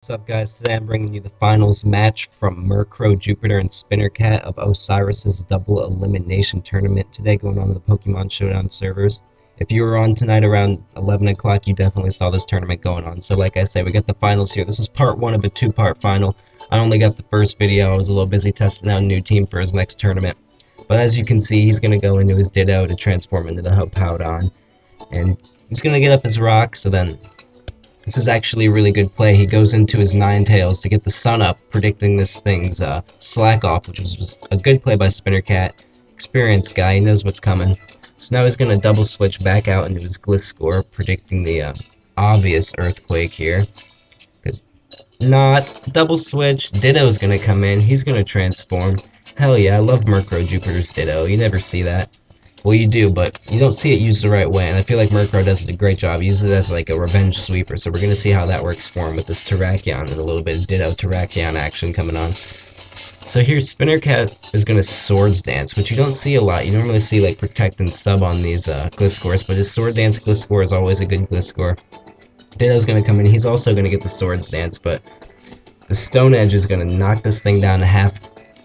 What's up, guys? Today I'm bringing you the finals match from Murkrow Jupiter and Spinnercat of Osiris's double elimination tournament today, going on the Pokemon Showdown servers. If you were on tonight around 11 o'clock, you definitely saw this tournament going on. So like I said, we got the finals here. This is part one of a two-part final. I only got the first video. I was a little busy testing out a new team for his next tournament. But as you can see, he's going to go into his Ditto to transform into the Hippowdon. And he's going to get up his rock, so then this is actually a really good play. He goes into his Ninetales to get the sun up, predicting this thing's slack off, which was a good play by Spinnercat. Experienced guy, he knows what's coming. So now he's going to double switch back out into his Gliscor, predicting the obvious Earthquake here. Because not. Double switch, Ditto's going to come in, he's going to transform. Hell yeah, I love Murkrow Jupiter's Ditto, you never see that. Well, you do, but you don't see it used the right way, and I feel like Murkrow does a great job. He uses it as like a revenge sweeper, so we're going to see how that works for him with this Terrakion and a little bit of Ditto Terrakion action coming on. So here, Spinnercat is going to Swords Dance, which you don't see a lot. You normally see like Protect and Sub on these Gliscors, but his Sword Dance Gliscor is always a good Gliscor. Ditto's going to come in. He's also going to get the Swords Dance, but the Stone Edge is going to knock this thing down to half.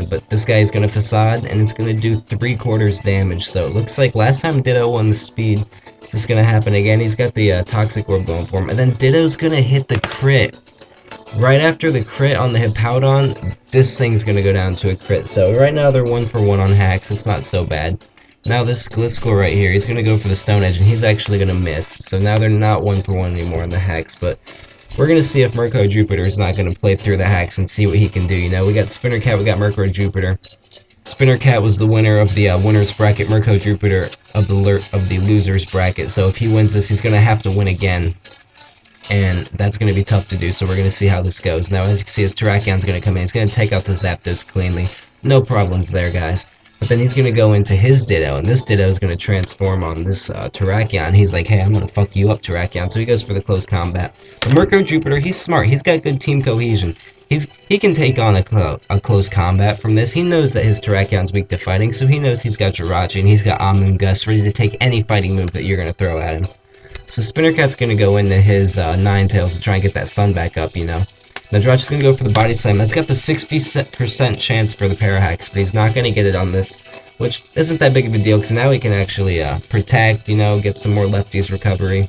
But this guy is going to Facade, and it's going to do 3/4 damage, so it looks like last time Ditto won the speed. This is going to happen again. He's got the Toxic Orb going for him, and then Ditto's going to hit the crit. Right after the crit on the Hippowdon, this thing's going to go down to a crit, so right now they're 1-for-1 on hacks. It's not so bad. Now this Gliscor right here, he's going to go for the Stone Edge, and he's actually going to miss, so now they're not 1-for-1 anymore on the hacks, but we're going to see if Murkrow Jupiter is not going to play through the hacks and see what he can do. You know, we got Spinnercat, we got Murkrow Jupiter. Spinnercat was the winner of the winner's bracket, Murkrow Jupiter of the loser's bracket. So if he wins this, he's going to have to win again. And that's going to be tough to do, so we're going to see how this goes. Now, as you can see, his Terrakion's going to come in. He's going to take out the Zapdos cleanly. No problems there, guys. But then he's going to go into his Ditto, and this Ditto is going to transform on this Terrakion. He's like, hey, I'm going to fuck you up, Terrakion. So he goes for the close combat. But Murkrow Jupiter, he's smart. He's got good team cohesion. He can take on a close combat from this. He knows that his Terrakion's weak to fighting, so he knows he's got Jirachi, and he's got Amoonguss ready to take any fighting move that you're going to throw at him. So Spinnercat's going to go into his Ninetales to try and get that sun back up, you know. Now Jirachi's going to go for the Body Slam. That's got the 60% chance for the Parahacks, but he's not going to get it on this, which isn't that big of a deal, because now he can actually protect, you know, get some more lefties recovery,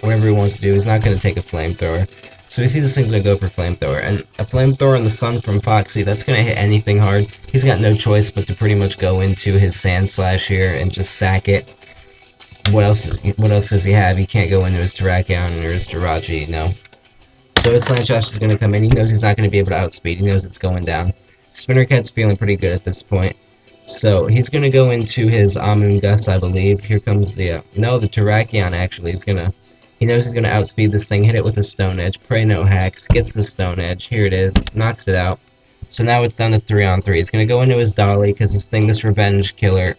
whatever he wants to do. He's not going to take a Flamethrower. So he sees this thing's going to go for Flamethrower, and a Flamethrower in the sun from Foxy, that's going to hit anything hard. He's got no choice but to pretty much go into his Sand Slash here and just sack it. What else does he have? He can't go into his Terrakion or his Jirachi, no. So his Sand Slash is going to come in. He knows he's not going to be able to outspeed. He knows it's going down. Spinnercat's feeling pretty good at this point. So he's going to go into his Amoonguss, I believe. Here comes the, no, the Terrakion actually. He knows he's going to outspeed this thing, hit it with a Stone Edge, pray no hacks, gets the Stone Edge. Here it is, knocks it out. So now it's down to 3-on-3. He's going to go into his Dolly, because this Revenge Killer.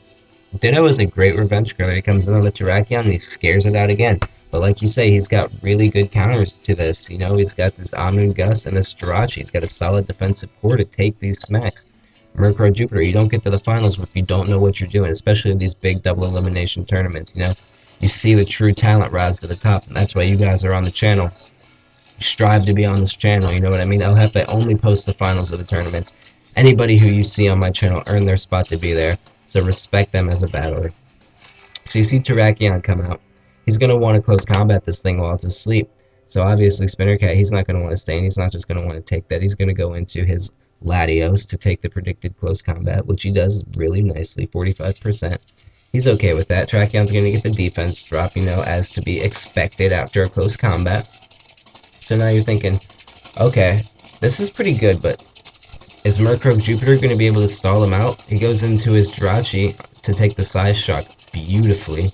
Ditto is a great Revenge Killer. He comes in on the Terrakion and he scares it out again. But like you say, he's got really good counters to this. You know, he's got this Amoonguss and this Jirachi. He's got a solid defensive core to take these smacks. Murkrow Jupiter, you don't get to the finals if you don't know what you're doing, especially in these big double elimination tournaments, you know. You see the true talent rise to the top, and that's why you guys are on the channel. You strive to be on this channel, you know what I mean? El Jefe only posts the finals of the tournaments. Anybody who you see on my channel earned their spot to be there, so respect them as a battler. So you see Terrakion come out. He's going to want to close combat this thing while it's asleep. So obviously Spinnercat, he's not going to want to stay, and he's not just going to want to take that. He's going to go into his Latios to take the predicted close combat, which he does really nicely, 45%. He's okay with that. Terrakion's going to get the defense drop, you know, as to be expected after a close combat. So now you're thinking, okay, this is pretty good, but is Murkrow Jupiter going to be able to stall him out? He goes into his Jirachi to take the Size Shock beautifully.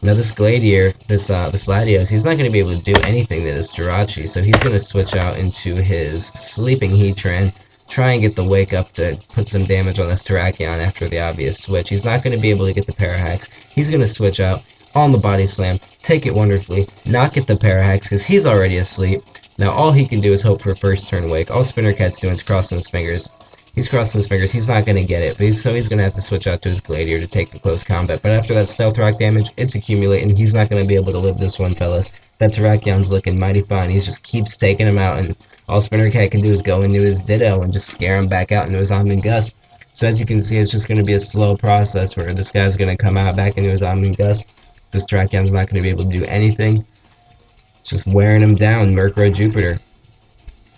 Now this Gladiator, this Latios, he's not going to be able to do anything to this Jirachi, so he's going to switch out into his Sleeping Heatran, try and get the Wake Up to put some damage on this Terrakion after the obvious switch. He's not going to be able to get the Parahacks. He's going to switch out on the Body Slam, take it wonderfully, not get the Parahacks because he's already asleep. Now all he can do is hope for a first turn Wake. All Spinnercat's doing is crossing his fingers. He's crossing his fingers. He's not going to get it, but so he's going to have to switch out to his Gladiator to take the close combat. But after that Stealth Rock damage, it's accumulating. He's not going to be able to live this one, fellas. That Terrakions looking mighty fine. He just keeps taking him out, and all Spinnercat can do is go into his Ditto and just scare him back out into his Omni Gust. So as you can see, it's just going to be a slow process where this guy's going to come out back into his Omni Gust. This Terrakion's not going to be able to do anything. Just wearing him down, Murkrow Jupiter.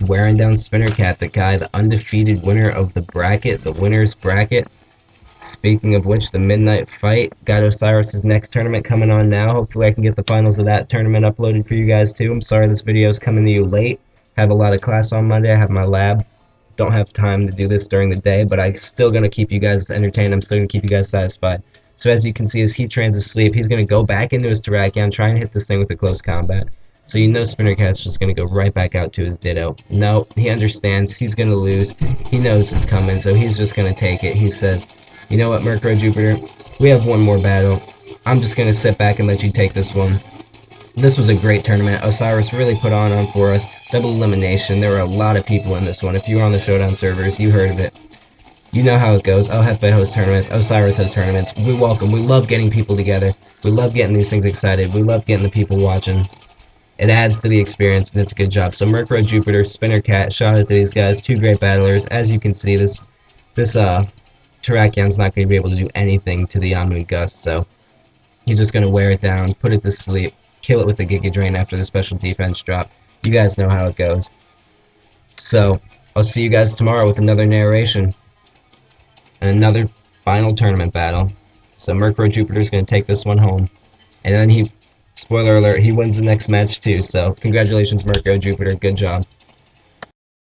Wearing down Spinnercat, the guy, the undefeated winner of the bracket, the winner's bracket. Speaking of which, the Midnight Fight, got Osiris's next tournament coming on now. Hopefully I can get the finals of that tournament uploaded for you guys too. I'm sorry this video is coming to you late. Have a lot of class on Monday. I have my lab. Don't have time to do this during the day, but I'm still going to keep you guys entertained. I'm still going to keep you guys satisfied. So as you can see, as he trains asleep, he's going to go back into his Terrakion, try and hit this thing with a close combat. So you know Spinnercat's just going to go right back out to his Ditto. No, he understands. He's going to lose. He knows it's coming, so he's just going to take it. He says, you know what, Murkrow Jupiter? We have one more battle. I'm just going to sit back and let you take this one. This was a great tournament. Osiris really put on for us. Double elimination. There were a lot of people in this one. If you were on the Showdown servers, you heard of it. You know how it goes. El Jefe hosts tournaments. Osiris hosts tournaments. We welcome. We love getting people together. We love getting these things excited. We love getting the people watching. It adds to the experience, and it's a good job. So Murkrow Jupiter, Spinnercat, shout out to these guys. Two great battlers. As you can see, this Terrakion's not going to be able to do anything to the Omni Gust, so he's just going to wear it down, put it to sleep, kill it with the Giga Drain after the special defense drop. You guys know how it goes. So, I'll see you guys tomorrow with another narration and another final tournament battle. So Murkrow Jupiter's going to take this one home. And then spoiler alert, he wins the next match too. So, congratulations Murkrow Jupiter, good job.